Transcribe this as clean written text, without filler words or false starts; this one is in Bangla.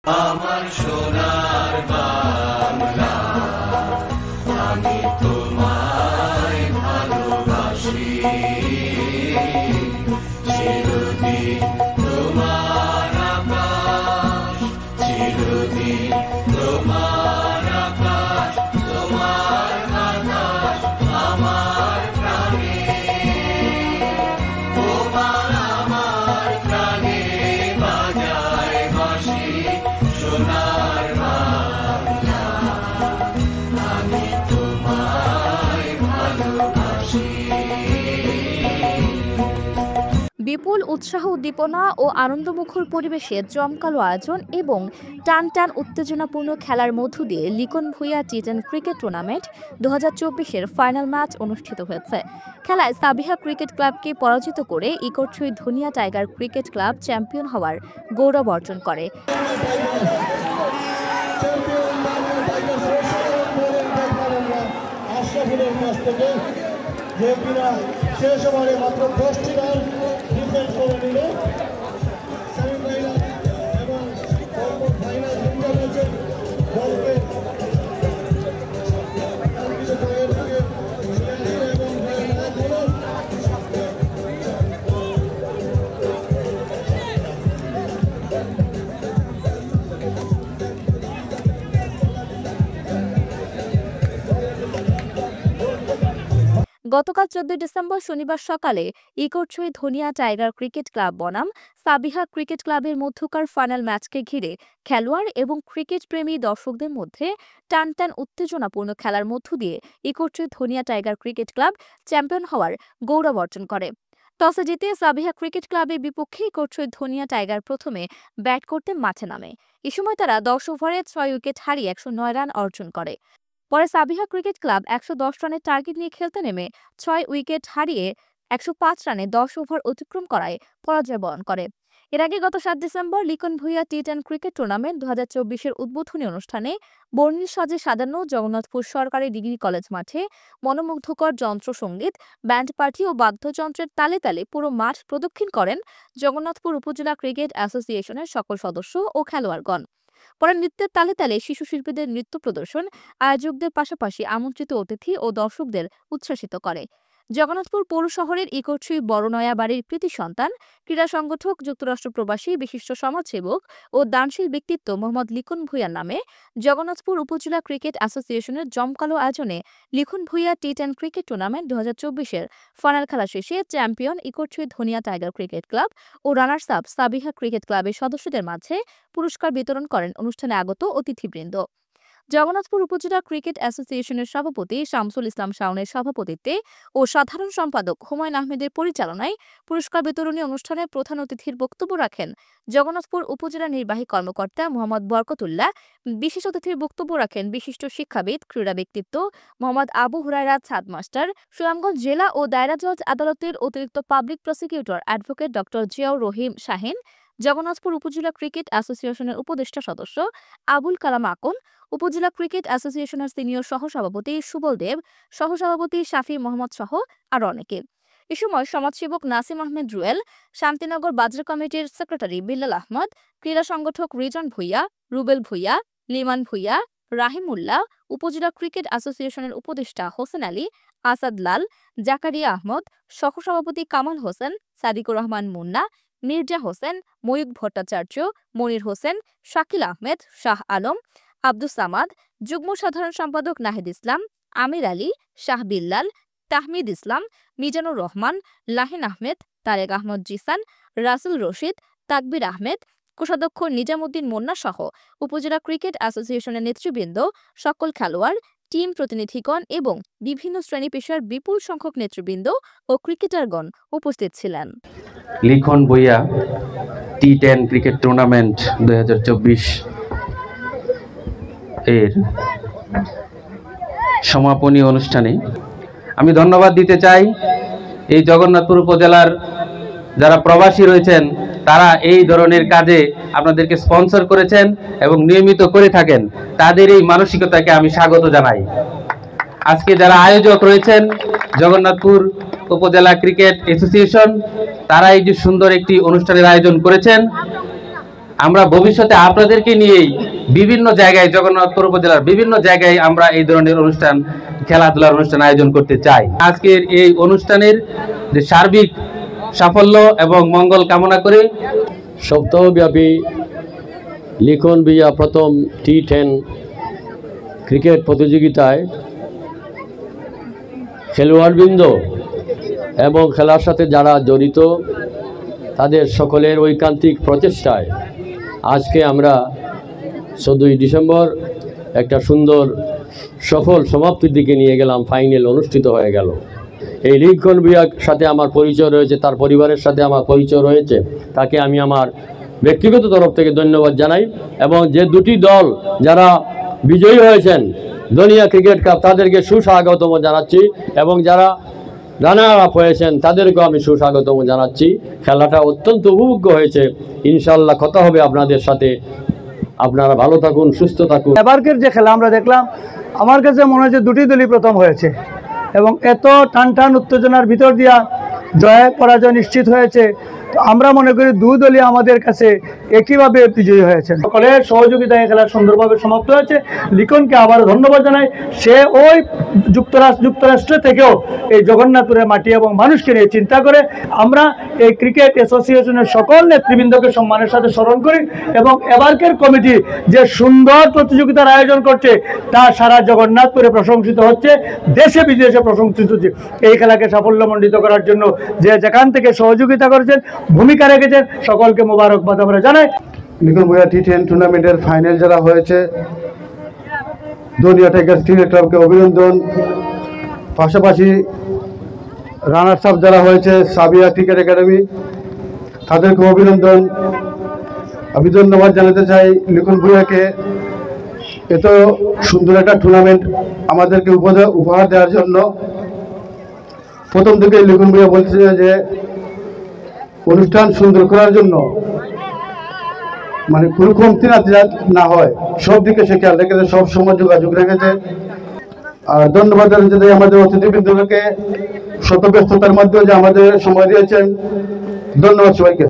আমার সোনার বাংলা, আমি তোমায় ভালোবাসি, চিরদিন তোমার আকাশ, চিরদিন তোমার আকাশ, তোমার বাতাস আমার প্রাণে, তোমার আমার প্রাণে বাজায় বাঁশি, সোনার বাংলা, আমি তোমায় ভালোবাসি। বিপুল উৎসাহ উদ্দীপনা ও আনন্দমুখর পরিবেশে জমকালো আয়োজন এবং টান টান উত্তেজনাপূর্ণ খেলার মধ্য দিয়ে লিখন ভূঁইয়া টি10 ক্রিকেট টুর্নামেন্ট 2024-এর ফাইনাল ম্যাচ অনুষ্ঠিত হয়েছে। খেলায় সাবিহা ক্রিকেট ক্লাবকে পরাজিত করে ইকরছড়ি ধনিয়া টাইগার ক্রিকেট ক্লাব চ্যাম্পিয়ন হওয়ার গৌরব অর্জন করে। শেষ ওভারে মাত্র 10টি রান ডিফেন্স করে নিল। সেমিফাইনাল এবং ফাইনাল দুটো ম্যাচে দলকে গতকাল 14 ডিসেম্বর শনিবার সকালে ইকরছড়ি ধনিয়া টাইগার ক্রিকেট ক্লাব বনাম সাবিহা ক্রিকেট ক্লাবের মধ্যকার ফাইনাল ম্যাচকে ঘিরে খেলোয়াড় এবং ক্রিকেট প্রেমী দর্শকদের মধ্যে টান টান উত্তেজনাপূর্ণ খেলার মধ্য দিয়ে ইকরছড়ি ধনিয়া টাইগার ক্রিকেট ক্লাব চ্যাম্পিয়ন হওয়ার গৌরব অর্জন করে। টসে জিতে সাবিহা ক্রিকেট ক্লাবের বিপক্ষে ইকরছড়ি ধনিয়া টাইগার প্রথমে ব্যাট করতে মাঠে নামে। এ সময় তারা 10 ওভারে 6 উইকেট হারিয়ে 109 রান অর্জন করে। পরে সাবিহা ক্রিকেট ক্লাব 110 রানের টার্গেট নিয়ে খেলতে নেমে 6 উইকেট হারিয়ে 105 রানে 10 ওভার অতিক্রম করায় পরাজয় বরণ করে। এর আগে গত 7 ডিসেম্বর লিখন ভূঁইয়া টি10 ক্রিকেট টুর্নামেন্ট 2024-এর উদ্বোধনী অনুষ্ঠানে বর্ণিল সাজে সাজানো জগন্নাথপুর সরকারি ডিগ্রি কলেজ মাঠে মনোমুগ্ধকর যন্ত্রসঙ্গীত, ব্যান্ড পার্টি ও বাদ্যযন্ত্রের তালে তালে পুরো মাঠ প্রদক্ষিণ করেন জগন্নাথপুর উপজেলা ক্রিকেট অ্যাসোসিয়েশনের সকল সদস্য ও খেলোয়াড়গণ। পরে নৃত্যের তালে তালে শিশু শিল্পীদের নৃত্য প্রদর্শন আয়োজকদের পাশাপাশি আমন্ত্রিত অতিথি ও দর্শকদের উচ্ছ্বাসিত করে। জগন্নাথপুর পৌর শহরের ইকরছড়ি বড়নয়া বাড়ির কৃতি সন্তান, ক্রীড়া সংগঠক, যুক্তরাষ্ট্র প্রবাসী বিশিষ্ট সমাজসেবক ও দানশীল ব্যক্তিত্ব মোহাম্মদ লিখন ভূঁইয়ার নামে জগন্নাথপুর উপজেলা ক্রিকেট অ্যাসোসিয়েশনের জমকালো আয়োজনে লিখন ভূঁইয়া টি10 ক্রিকেট টুর্নামেন্ট 2024-এর ফাইনাল খেলা শেষে চ্যাম্পিয়ন ইকরছড়ি ধনিয়া টাইগার ক্রিকেট ক্লাব ও রানার্স আপ সাবিহা ক্রিকেট ক্লাবের সদস্যদের মাঝে পুরস্কার বিতরণ করেন অনুষ্ঠানে আগত অতিথিবৃন্দ। জগন্নাথপুর উপজেলা ক্রিকেট অ্যাসোসিয়েশনের সভাপতি শামসুল ইসলাম শাওনের সভাপতিত্বে ও সাধারণ সম্পাদক হুমায়ুন আহমেদের পরিচালনায় পুরস্কার বিতরণী অনুষ্ঠানে প্রধান অতিথির বক্তব্য রাখেন জগন্নাথপুর উপজেলা নির্বাহী কর্মকর্তা মোহাম্মদ বরকতুল্লাহ। বিশেষ অতিথির বক্তব্য রাখেন বিশিষ্ট শিক্ষাবিদ, ক্রীড়া ব্যক্তিত্ব মোহাম্মদ আবু হুরায়রা ছাদ মাস্টার, সুনামগঞ্জ জেলা ও দায়রা জজ আদালতের অতিরিক্ত public prosecutor advocate doctor Ziaur Rahim Shahin, Jagannathpur upazila cricket অ্যাসোসিয়েশনের উপদেষ্টা সদস্য আবুল কালাম আকন, উপজেলা ক্রিকেট অ্যাসোসিয়েশনের সিনিয়র সহসভাপতি সুবল দেব, সহসভাপতি শাফি মোহাম্মদ সহ আরো অনেকে। এ সময় সমাজসেবক নাসিম আহমেদ রুয়েল, শান্তিনগর বাজার কমিটির সেক্রেটারি বিল্লাল আহমদ, ক্রীড়া সংগঠক রিজন ভূঁইয়া, রুবেল ভূঁইয়া, লিমান ভূঁইয়া, রাহিমুল্লাহ, উপজেলা ক্রিকেট অ্যাসোসিয়েশনের উপদেষ্টা হোসেন আলী, আসাদ লাল, জাকারিয়া আহমদ, সহসভাপতি কামাল হোসেন, সাদিকুর রহমান মুন্না, মির্জা হোসেন, ময়ূক ভট্টাচার্য, মনির হোসেন, শাকিল আহমেদ, শাহ আলম, আব্দুস সামাদ, যুগ্ম সাধারণ সম্পাদক নাহিদ ইসলাম, আমির আলী, শাহ বিল্লাল, তাহমিদ ইসলাম, মিজানুর রহমান, লাহিন আহমেদ, তারেক আহমদ জিসান, রাসেল রশিদ, তাকবির আহমেদ, কোষাধ্যক্ষ নিজামুদ্দিন মুন্না সহ উপজেলা ক্রিকেট অ্যাসোসিয়েশনের নেতৃবৃন্দ, সকল খেলোয়াড়, টিম প্রতিনিধিগণ এবং বিভিন্ন শ্রেণী পেশার বিপুল সংখ্যক নেতৃবৃন্দ ও ক্রিকেটারগণ উপস্থিত ছিলেন। লিখন ভূঁইয়া টি10 ক্রিকেট টুর্নামেন্ট 2024 এর সমাপনী অনুষ্ঠানে আমি ধন্যবাদ দিতে চাই এই জগন্নাথপুর উপজেলার যারা প্রবাসী রয়েছেন, তারা এই ধরনের কাজে আপনাদেরকে স্পন্সর করেছেন এবং নিয়মিত করে থাকেন, তাদের এই মানসিকতাকে আমি স্বাগত জানাই। আজকে যারা আয়োজক রয়েছেন জগন্নাথপুর উপজেলা ক্রিকেট অ্যাসোসিয়েশন, তারা এই যে সুন্দর একটি অনুষ্ঠানের আয়োজন করেছেন, আমরা ভবিষ্যতে আপনাদেরকে নিয়েই বিভিন্ন জায়গায় জগন্নাথপুর উপজেলার বিভিন্ন জায়গায় আমরা এই ধরনের অনুষ্ঠান, খেলাধুলার অনুষ্ঠান আয়োজন করতে চাই। আজকের এই অনুষ্ঠানের যে সার্বিক সাফল্য এবং মঙ্গল কামনা করে সপ্তাহব্যাপী লিখন বিয়া প্রথম T10 ক্রিকেট প্রতিযোগিতায় খেলোয়াড়বৃন্দ এবং খেলার সাথে যারা জড়িত তাদের সকলের ঐকান্তিক প্রচেষ্টায় আজকে আমরা 14ই ডিসেম্বর একটা সুন্দর সফল সমাপ্তির দিকে নিয়ে গেলাম। ফাইনাল অনুষ্ঠিত হয়ে গেল। এই লিখন বিয়ার সাথে আমার পরিচয় রয়েছে, তার পরিবারের সাথে আমার পরিচয় রয়েছে, তাকে আমি আমার ব্যক্তিগত তরফ থেকে ধন্যবাদ জানাই। এবং যে দুটি দল যারা বিজয়ী হয়েছেন ধনিয়া ক্রিকেট ক্লাব, তাদেরকে সুস্বাগতম জানাচ্ছি এবং যারা রানার আপ হয়েছেন তাদেরকেও আমি সুস্বাগতম জানাচ্ছি। খেলাটা অত্যন্ত উপভোগ্য হয়েছে। ইনশাআল্লাহ কথা হবে আপনাদের সাথে। আপনারা ভালো থাকুন, সুস্থ থাকুন। এবারকের যে খেলা আমরা দেখলাম, আমার কাছে মনে হচ্ছে দুটি দলই প্রথম হয়েছে এবং এত টান উত্তেজনার ভিতর দিয়া জয় পরাজয় নিশ্চিত হয়েছে। তো আমরা মনে করি দুই দলই আমাদের কাছে একইভাবে বিজয়ী হয়েছে। সকলের সহযোগিতায় খেলা সুন্দরভাবে সমাপ্ত হয়েছে। লিখনকে আবারও ধন্যবাদ জানাই। সে ওই যুক্তরাষ্ট্র থেকেও এই জগন্নাথপুরের মাটি এবং মানুষকে নিয়ে চিন্তা করে। আমরা এই ক্রিকেট অ্যাসোসিয়েশনের সকল নেতৃবৃন্দকে সম্মানের সাথে স্মরণ করি এবং এবারকের কমিটি যে সুন্দর প্রতিযোগিতার আয়োজন করছে তা সারা জগন্নাথপুরে প্রশংসিত হচ্ছে, দেশে বিদেশে প্রশংসিত হচ্ছে। এই খেলাকে সাফল্যমণ্ডিত করার জন্য যে যেখান থেকে সহযোগিতা করেছেন, ভূমিকা রেখেছেন, সকলকে মোবারকবাদ আমরা জানাই। লিখন বিয়া T10 টুর্নামেন্টের ফাইনাল যারা হয়েছে, ধনিয়া টাইগার্স ক্রিকেট ক্লাবকে অভিনন্দন। পাশাপাশি রানার্স আপ যারা হয়েছে সাবিয়া ক্রিকেট একাডেমি, তাদেরকে অভিনন্দন। আমি ধন্যবাদ জানাতে চাই লিখন ভূঁইয়াকে এত সুন্দর একটা টুর্নামেন্ট আমাদেরকে উপহার দেওয়ার জন্য। প্রথম থেকে লিখন ভূঁইয়া বলছে যে অনুষ্ঠান সুন্দর করার জন্য মানে কোনো কমতি না হয়, সব দিকে সে খেয়াল রেখেছে, সব সময় যোগাযোগ রেখেছে। আর ধন্যবাদ জানাতে আমাদের অতিথিবৃন্দকে শত ব্যস্ততার মধ্যে যে আমাদের সময় দিয়েছেন। ধন্যবাদ সবাইকে।